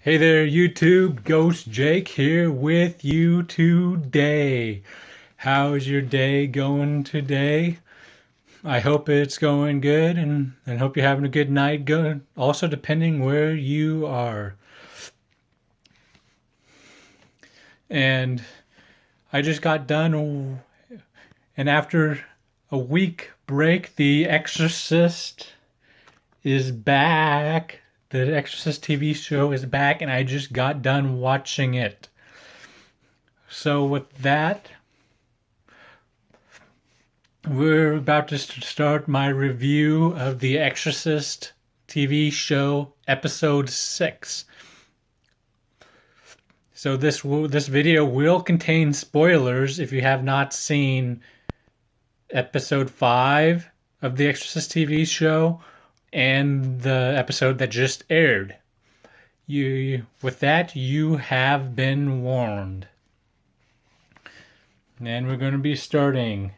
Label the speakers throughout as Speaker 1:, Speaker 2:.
Speaker 1: Hey there, YouTube. Ghost Jake here with you today. How's your day going today? I hope it's going good and hope you're having a good night. Good. Also, depending where you are. And I just got done, and after a week break, The Exorcist is back. The Exorcist TV show is back, and I just got done watching it. So, with that, we're about to start my review of The Exorcist TV show, episode 6. So this video will contain spoilers if you have not seen episode 5 of The Exorcist TV show and the episode that just aired. With that, you have been warned. And we're going to be starting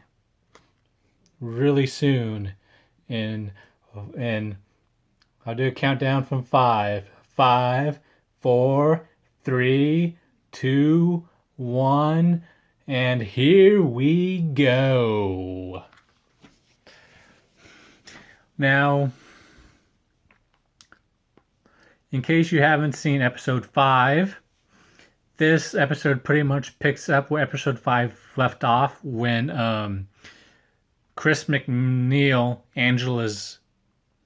Speaker 1: really soon, and I'll do a countdown from 5. 5, 4, 3, 2, 1, and here we go. Now, in case you haven't seen episode 5, this episode pretty much picks up where episode 5 left off when Chris McNeil, Angela's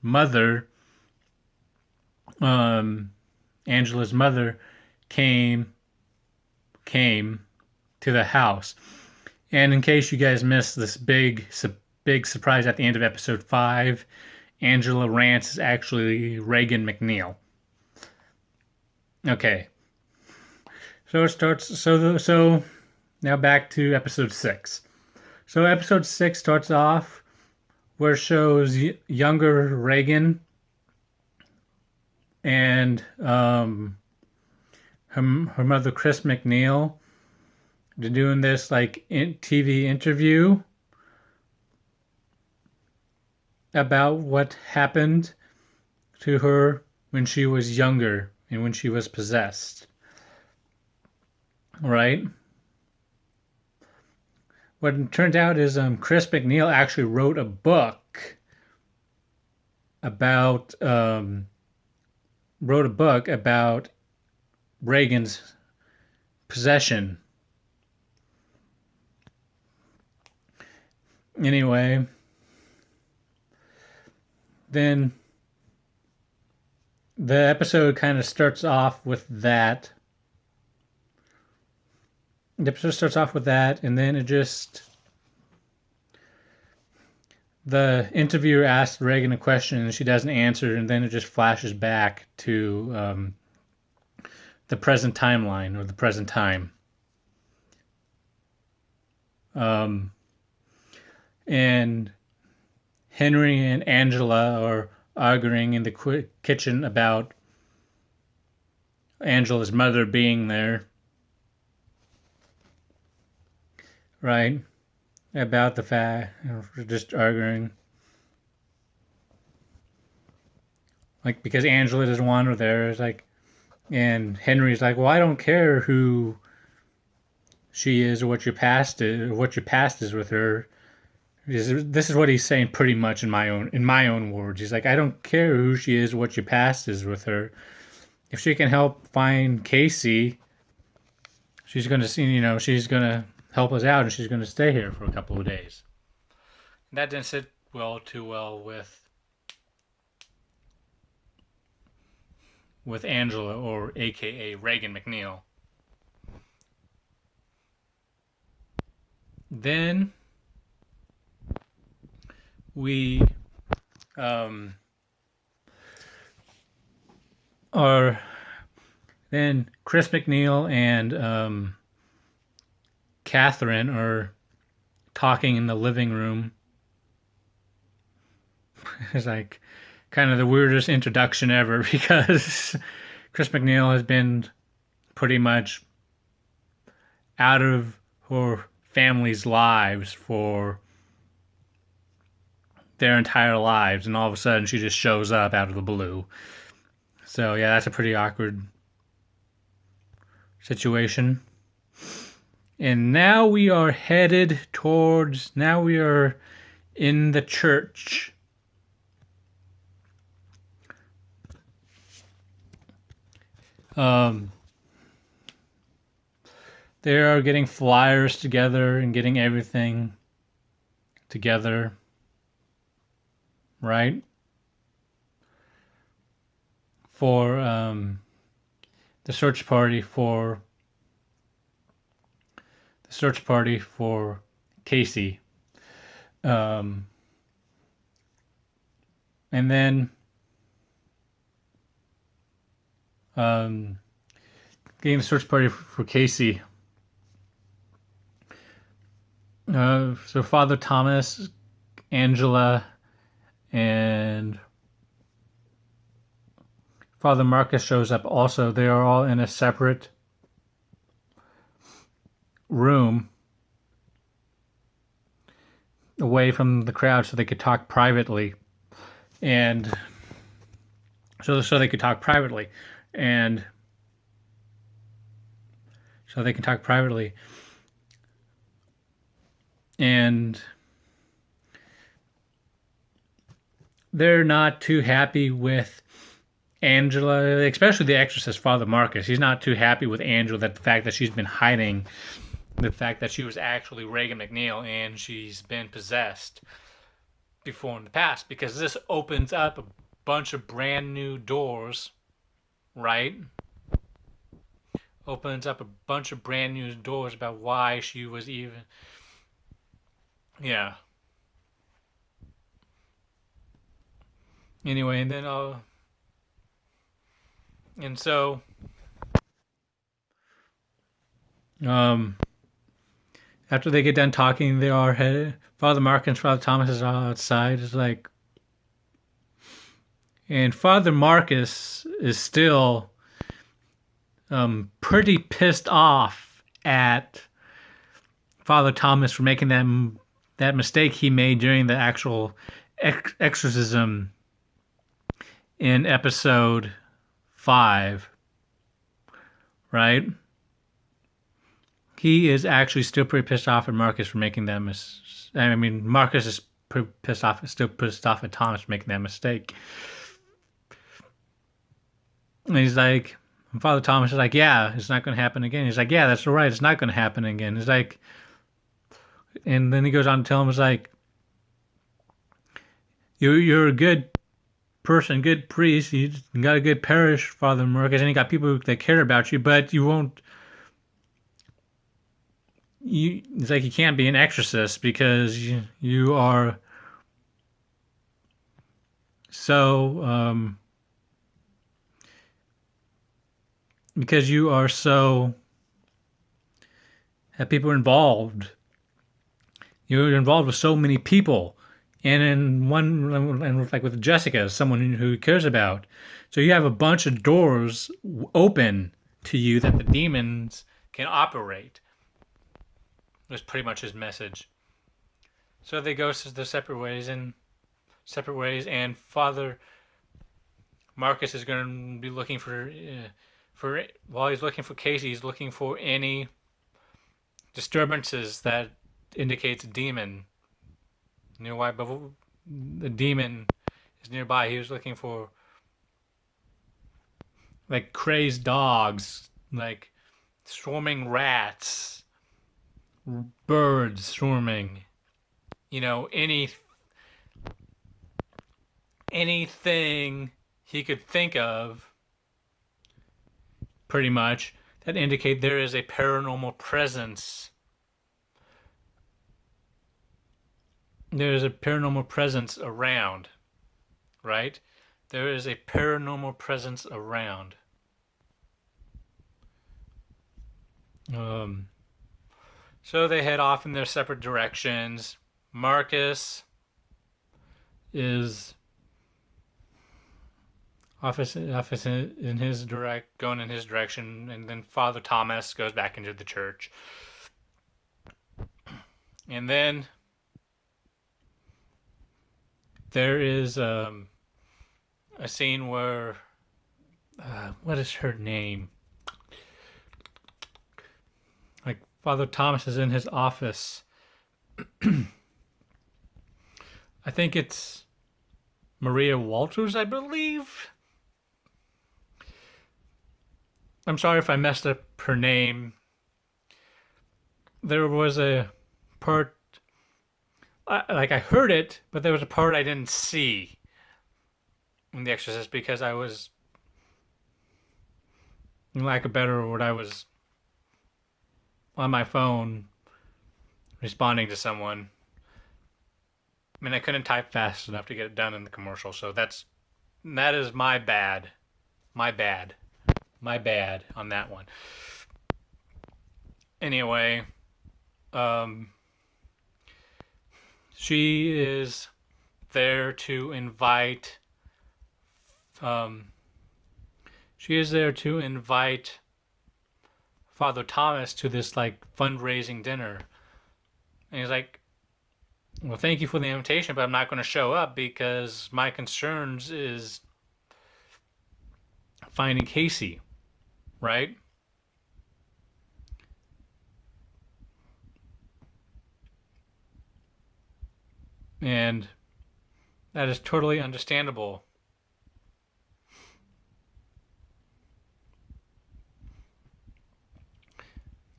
Speaker 1: mother, came to the house. And in case you guys missed this big surprise at the end of episode 5, Angela Rance is actually Reagan McNeil. Okay. So it starts. So now back to episode 6. So episode 6 starts off where it shows younger Reagan and her mother Chris McNeil. They're doing this TV interview about what happened to her when she was younger and when she was possessed. Right? What it turned out is Chris McNeil actually wrote a book about Reagan's possession. Anyway, then the episode kind of starts off with that. The episode starts off with that, and then the interviewer asks Reagan a question, and she doesn't answer, and then it just flashes back to the present timeline, or the present time. And Henry and Angela are arguing in the kitchen about Angela's mother being there. Right? About the fact, we're just arguing. Because Angela doesn't want her there. It's and Henry's like, well, I don't care who she is or what your past is with her. This is what he's saying pretty much in my own words. He's like, I don't care who she is or what your past is with her. If she can help find Casey, she's going to help us out, and she's going to stay here for a couple of days. That didn't sit too well with Angela, or AKA Reagan McNeil. Then we then Chris McNeil and Catherine are talking in the living room. It's kind of the weirdest introduction ever, because Chris McNeil has been pretty much out of her family's lives for their entire lives, and all of a sudden she just shows up out of the blue. So yeah, that's a pretty awkward situation. And now we are headed towards, now we are in the church. They are getting flyers together and getting everything together, right? For the search party for Casey. And then getting the search party for Casey. So Father Thomas, Angela, and Father Marcus shows up also. They are all in a separate room away from the crowd so they could talk privately. And so they could talk privately. And so they can talk privately. And they're not too happy with Angela, especially the exorcist, Father Marcus. He's not too happy with Angela, that the fact that she's been hiding the fact that she was actually Reagan McNeil and she's been possessed before in the past, because this opens up a bunch of brand new doors, right? Opens up a bunch of brand new doors about why she was even, yeah. Anyway, and then and so um after they get done talking, they are headed. Father Mark and Father Thomas is outside. It's like, and Father Marcus is still pretty pissed off at Father Thomas for making that mistake he made during the actual exorcism in episode 5, right? He is actually still pretty pissed off at Marcus for making that mistake. I mean, Marcus is still pissed off at Thomas for making that mistake. And he's like, Father Thomas is like, yeah, it's not going to happen again. He's like, yeah, that's right, it's not going to happen again. He's like, and then he goes on to tell him, it's like, you're a good person, good priest. You got a good parish, Father Marcus, and you got people that care about you, but you won't. It's like you can't be an exorcist because you are so because you are so have people involved. You're involved with so many people, and in one, and like with Jessica, someone who cares about. So you have a bunch of doors open to you that the demons can operate. Was pretty much his message. So they go their separate ways, and Father Marcus is going to be looking for while he's looking for Casey, he's looking for any disturbances that indicates a demon nearby. But the demon is nearby. He was looking for like crazed dogs, like swarming rats, birds swarming. You know, anything he could think of, pretty much, that indicate there is a paranormal presence. There is a paranormal presence around, right? There is a paranormal presence around. So they head off in their separate directions. Marcus is in his going in his direction, and then Father Thomas goes back into the church. And then there is a scene where what is her name? Father Thomas is in his office. I think it's Maria Walters, I believe. I'm sorry if I messed up her name. There was a part, I heard it, but there was a part I didn't see in The Exorcist because I was, in lack of better word, I was on my phone responding to someone. I mean, I couldn't type fast enough to get it done in the commercial, so that is my bad. My bad. My bad on that one. Anyway, um, she is there to invite. Um, she is there to invite Father Thomas to this like fundraising dinner, and he's like, "Well, thank you for the invitation, but I'm not going to show up because my concerns is finding Casey, right?" And that is totally understandable.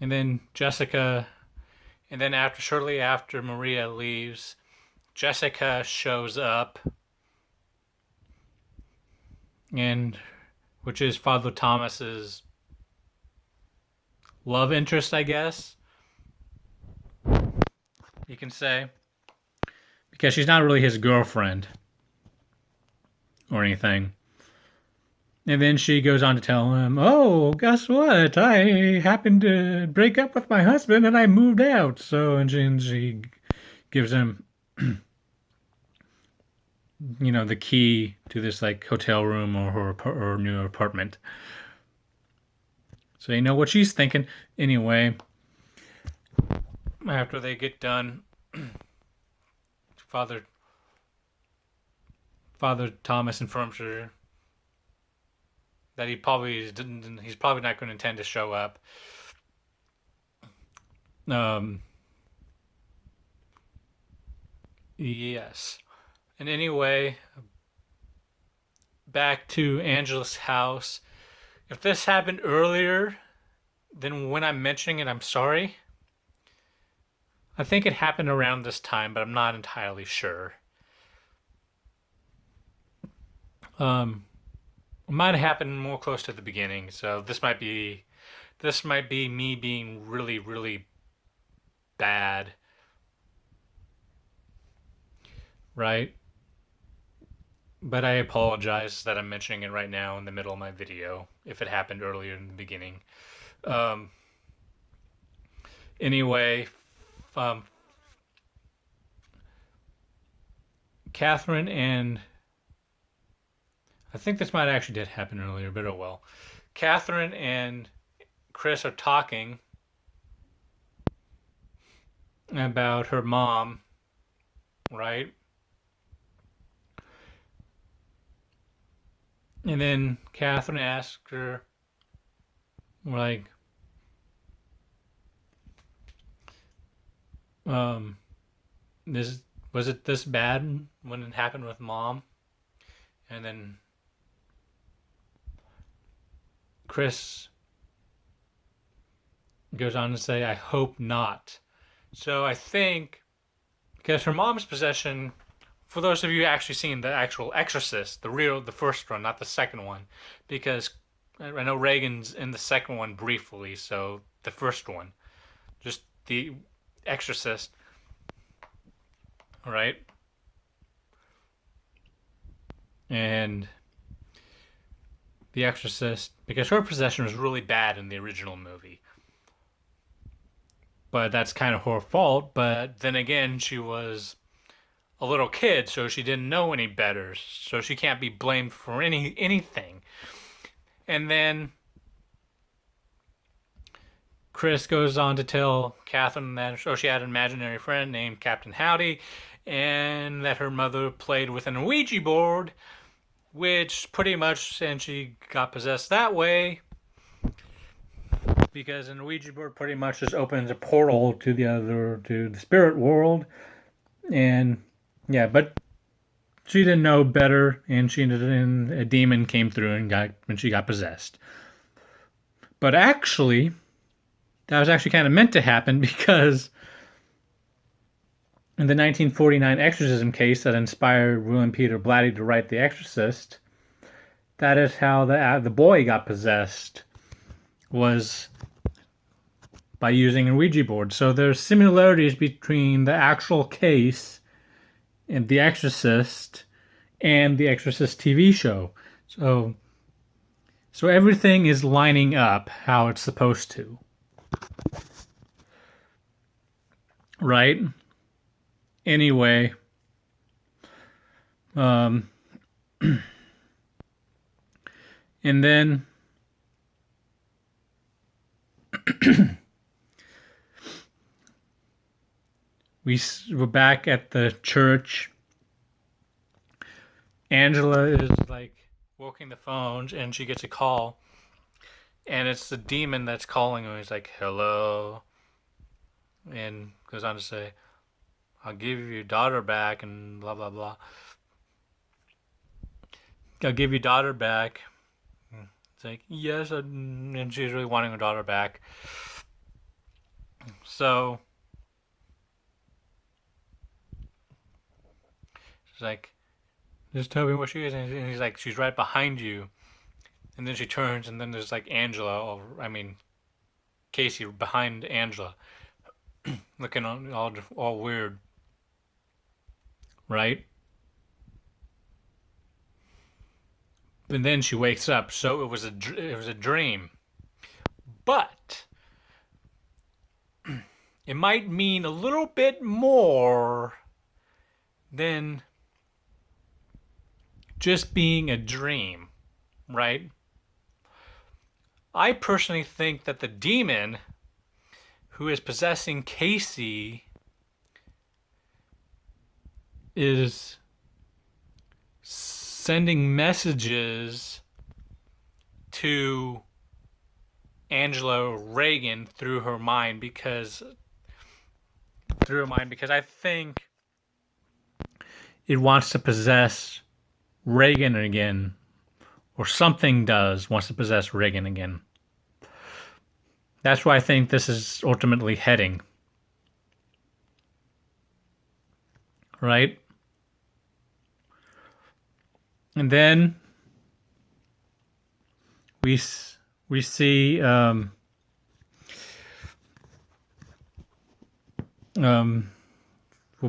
Speaker 1: And then shortly after Maria leaves, Jessica shows up, and which is Father Thomas's love interest, I guess you can say, because she's not really his girlfriend or anything. And then she goes on to tell him, "Oh, guess what? I happened to break up with my husband and I moved out." So, and she gives him, the key to this like hotel room or her new apartment. So you know what she's thinking. Anyway, after they get done, Father Thomas informs her that he's probably not going to intend to show up. Yes. And anyway, back to Angela's house. If this happened earlier than when I'm mentioning it, I'm sorry. I think it happened around this time, but I'm not entirely sure. It might have happened more close to the beginning, so this might be me being really, really bad, right? But I apologize that I'm mentioning it right now in the middle of my video if it happened earlier in the beginning. Um, anyway, um, Catherine and I think this might actually did happen earlier, but oh well. Catherine and Chris are talking about her mom, right? And then Catherine asks her, like, this was it this bad when it happened with mom? And then Chris goes on to say, "I hope not." So I think because her mom's possession, for those of you actually seen the actual Exorcist, the first one, not the second one, because I know Reagan's in the second one briefly, so the first one, just the Exorcist, right? And the Exorcist, because her possession was really bad in the original movie. But that's kind of her fault. But then again, she was a little kid, so she didn't know any better. So she can't be blamed for anything. And then Chris goes on to tell Catherine that she had an imaginary friend named Captain Howdy, and that her mother played with an Ouija board, which pretty much, and she got possessed that way. because an Ouija board pretty much just opens a portal to the spirit world, and yeah, but she didn't know better, and a demon came through and she got possessed. But actually, that was actually kind of meant to happen because in the 1949 exorcism case that inspired William Peter Blatty to write The Exorcist, that is how the boy got possessed, was by using a Ouija board. So there's similarities between the actual case and The Exorcist and The Exorcist TV show. So everything is lining up how it's supposed to. Right? Anyway, and then we're back at the church. Angela is like working the phones, and she gets a call, and it's the demon that's calling her. He's like, "Hello," and goes on to say, "I'll give you your daughter back," and blah blah blah. "I'll give your daughter back." It's like, yes, and she's really wanting her daughter back. So she's like, "Just tell me where she is," and he's like, "She's right behind you." And then she turns, and then there's like Casey behind Angela, looking all weird, right? And then she wakes up, so it was a dream, but it might mean a little bit more than just being a dream, right? I personally think that the demon who is possessing Casey is sending messages to Angela Reagan through her mind because I think it wants to possess Reagan again, or something wants to possess Reagan again. That's where I think this is ultimately heading. Right? And then we see we're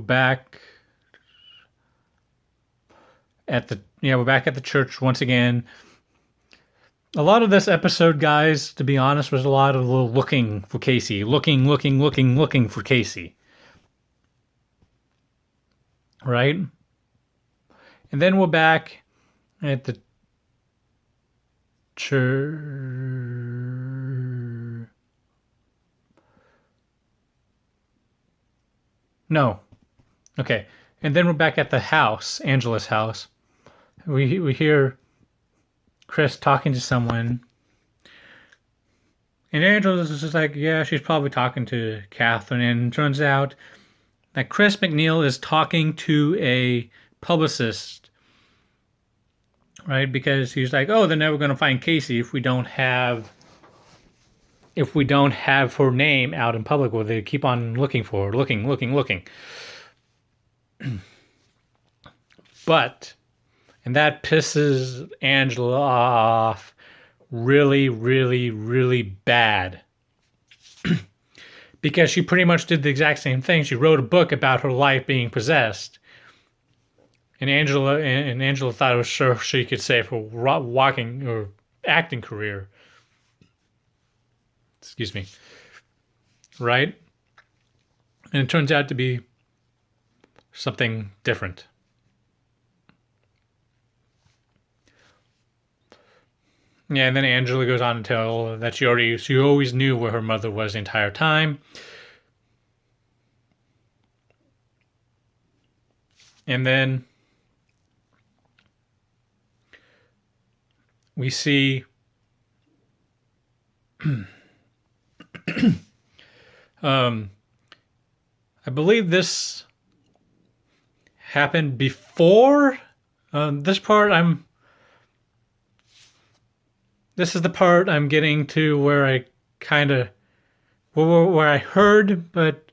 Speaker 1: back at the church once again. A lot of this episode, guys, to be honest, was a lot of looking for Casey. Looking for Casey. Right? And then we're back at the church. No. Okay. And then we're back at the house, Angela's house. We hear Chris talking to someone. And Angela's just like, yeah, she's probably talking to Catherine. And it turns out that Chris McNeil is talking to a publicist, right? Because he's like, oh, they're never going to find Casey if we don't have her name out in public. Well, they keep on looking for her, looking. But, and that pisses Angela off really, really, really bad. Because she pretty much did the exact same thing. She wrote a book about her life being possessed. And Angela thought it was sure she could save her walking or acting career. Excuse me. Right? And it turns out to be something different. Yeah, and then Angela goes on to tell that she always knew where her mother was the entire time. And then we see Um, I believe this happened before this part. This is the part I'm getting to where I kind of where I heard, but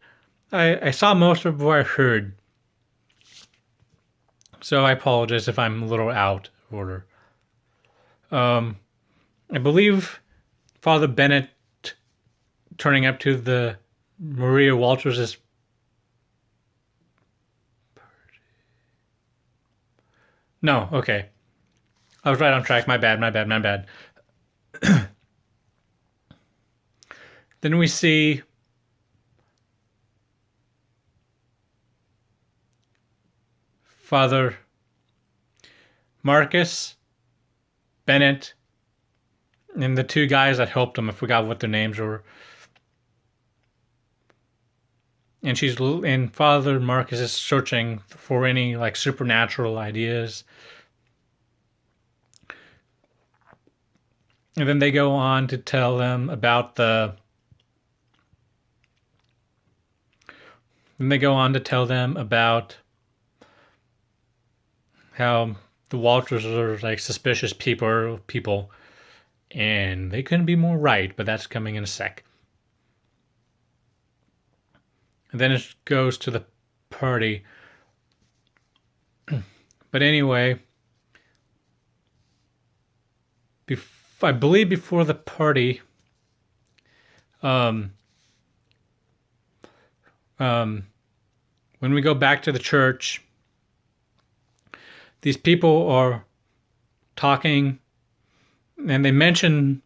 Speaker 1: I saw most of what I heard. So I apologize if I'm a little out of order. Um, I believe Father Bennett turning up to the Maria Walters' no, okay. I was right on track. My bad, my bad, my bad. Then we see Father Marcus, Bennett, and the two guys that helped him. I forgot what their names were. And Father Marcus is searching for any like supernatural ideas. And then they go on to tell them about the. Then they go on to tell them about how the Walters are like suspicious people, and they couldn't be more right. But that's coming in a sec. And then it goes to the party. But anyway, I believe before the party, um, when we go back to the church, these people are talking and they mention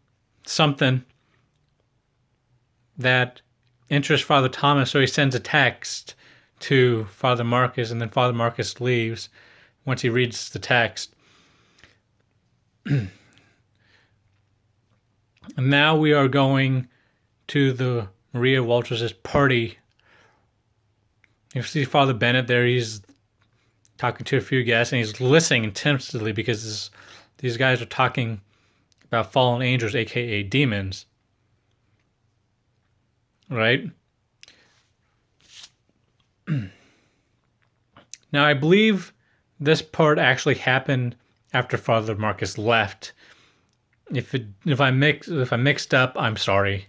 Speaker 1: something that interests Father Thomas, so he sends a text to Father Marcus, and then Father Marcus leaves once he reads the text. And now we are going to the Maria Walters' party. You see Father Bennett there. He's talking to a few guests, and he's listening intensely because these guys are talking about fallen angels, aka demons. Right? Now, I believe this part actually happened after Father Marcus left. If I mixed up, I'm sorry.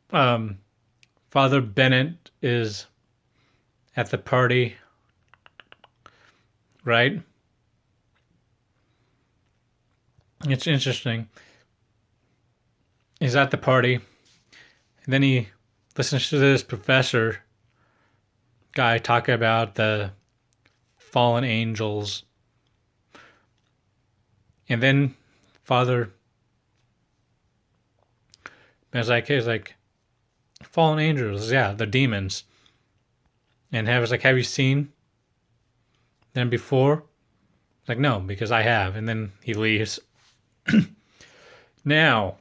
Speaker 1: Father Bennett is at the party, right? It's interesting. He's at the party, and then he listens to this professor guy talk about the fallen angels. And then Father is like, fallen angels, yeah, the demons. And was like, have you seen them before? Like, no, because I have. And then he leaves. Now,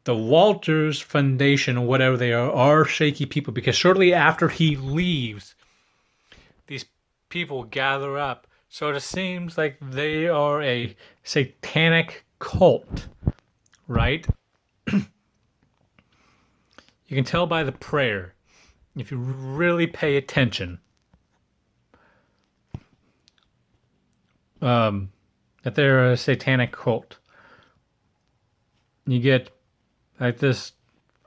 Speaker 1: the Walters Foundation, or whatever they are shaky people, because shortly after he leaves, these people gather up. So it seems like they are a satanic cult, right? You can tell by the prayer, if you really pay attention, that they're a satanic cult. You get like this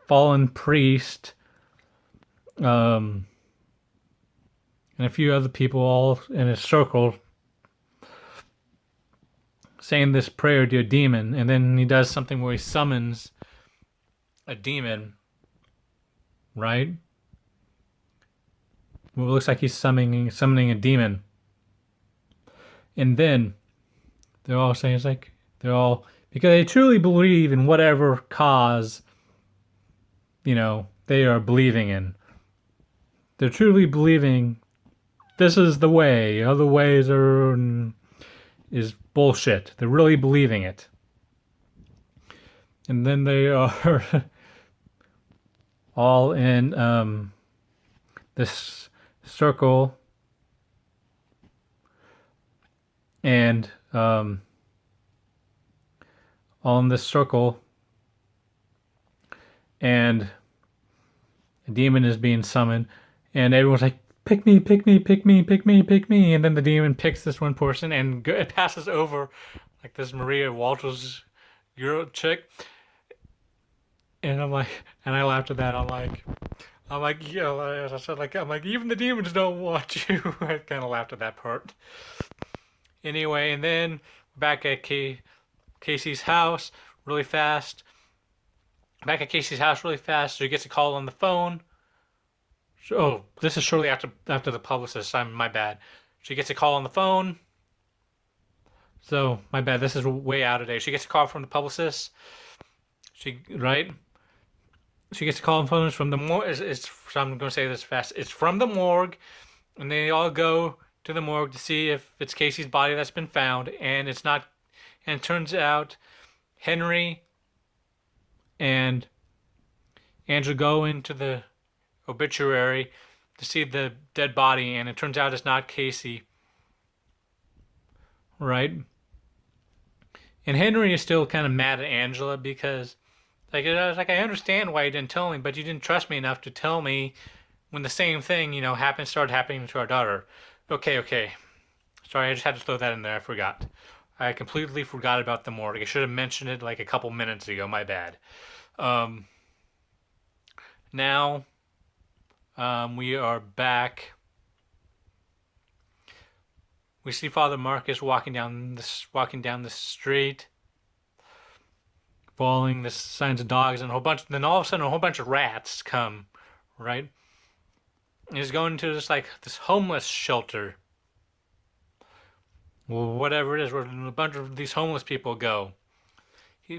Speaker 1: fallen priest, and a few other people all in a circle saying this prayer to a demon, and then he does something where he summons a demon, right? Well, it looks like he's summoning a demon. And then they're all saying it's like because they truly believe in whatever cause, they are believing in. They're truly believing this is the way. Other ways is bullshit. They're really believing it. And then they are all in this circle, and all in this circle, and a demon is being summoned, and everyone's like, pick me, pick me, pick me, pick me, pick me. And then the demon picks this one person and it passes over like this Maria Walters girl chick. And I'm like, and I laughed at that. I'm like, even the demons don't want you. I kind of laughed at that part. Anyway, and then back at Casey's house really fast. Back at Casey's house really fast. So he gets a call on the phone. Oh, this is shortly after the publicist. My bad. She gets a call on the phone. So my bad. This is way out of date. She gets a call from the publicist. She gets a call on the phone from the morgue. I'm going to say this fast. It's from the morgue, and they all go to the morgue to see if it's Casey's body that's been found, and it's not. And it turns out Henry and Andrew go into the obituary to see the dead body, and it turns out it's not Casey. Right? And Henry is still kind of mad at Angela because, I understand why you didn't tell me, but you didn't trust me enough to tell me when the same thing, started happening to our daughter. Okay. Sorry, I just had to throw that in there. I forgot. I completely forgot about the morgue. I should have mentioned it like a couple minutes ago. My bad. Now, we are back. We see Father Marcus walking down the street, following the signs of dogs, and then all of a sudden a whole bunch of rats come, right? And he's going to this homeless shelter. Well, whatever it is, where a bunch of these homeless people go.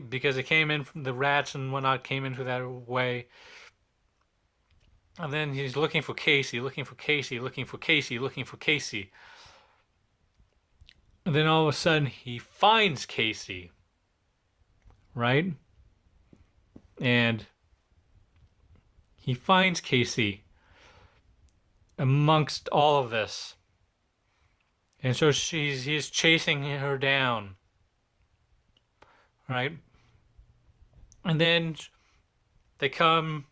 Speaker 1: Because it came in from the rats and whatnot came into that way. And then he's looking for Casey. And then all of a sudden he finds Casey. Right? And he finds Casey amongst all of this. And so he's chasing her down. Right? And then they come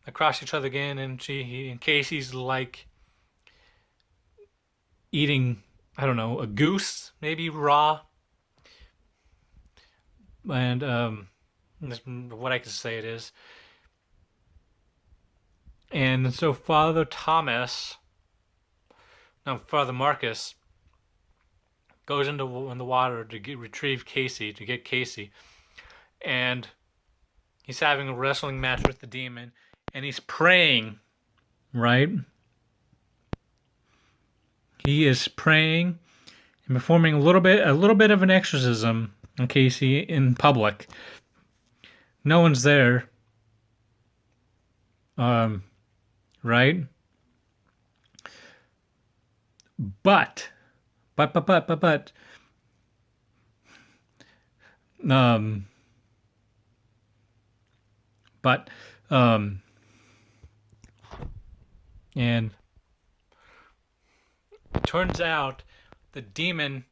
Speaker 1: across each other again, and Casey's like eating, I don't know, a goose, maybe raw. And that's what I can say it is. And so Father Marcus goes in the water to retrieve Casey, to get Casey. And he's having a wrestling match with the demon. And he's praying, right? He is praying and performing a little bit of an exorcism on Casey in public. No one's there. Right? But and it turns out the demon,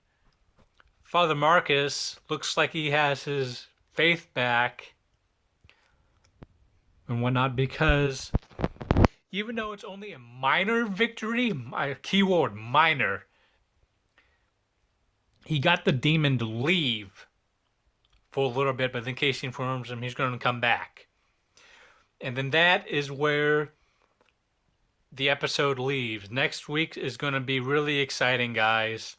Speaker 1: Father Marcus, looks like he has his faith back and whatnot, because even though it's only a minor victory, keyword minor, he got the demon to leave for a little bit, but then Casey informs him he's going to come back. And then that is where the episode leaves. Next week is going to be really exciting, guys.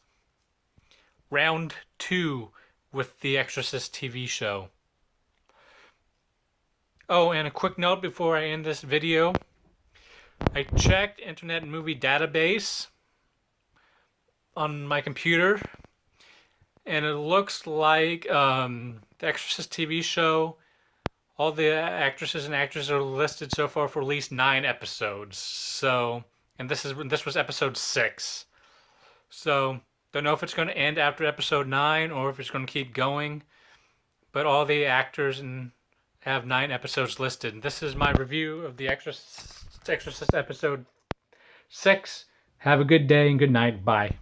Speaker 1: Round 2 with the Exorcist TV show. Oh, and a quick note before I end this video. I checked Internet Movie Database on my computer, and it looks like the Exorcist TV show, all the actresses and actors are listed so far for at least 9 episodes. So, and this was episode 6. So, don't know if it's going to end after episode 9 or if it's going to keep going. But all the actors have 9 episodes listed. This is my review of the Exorcist episode 6. Have a good day and good night. Bye.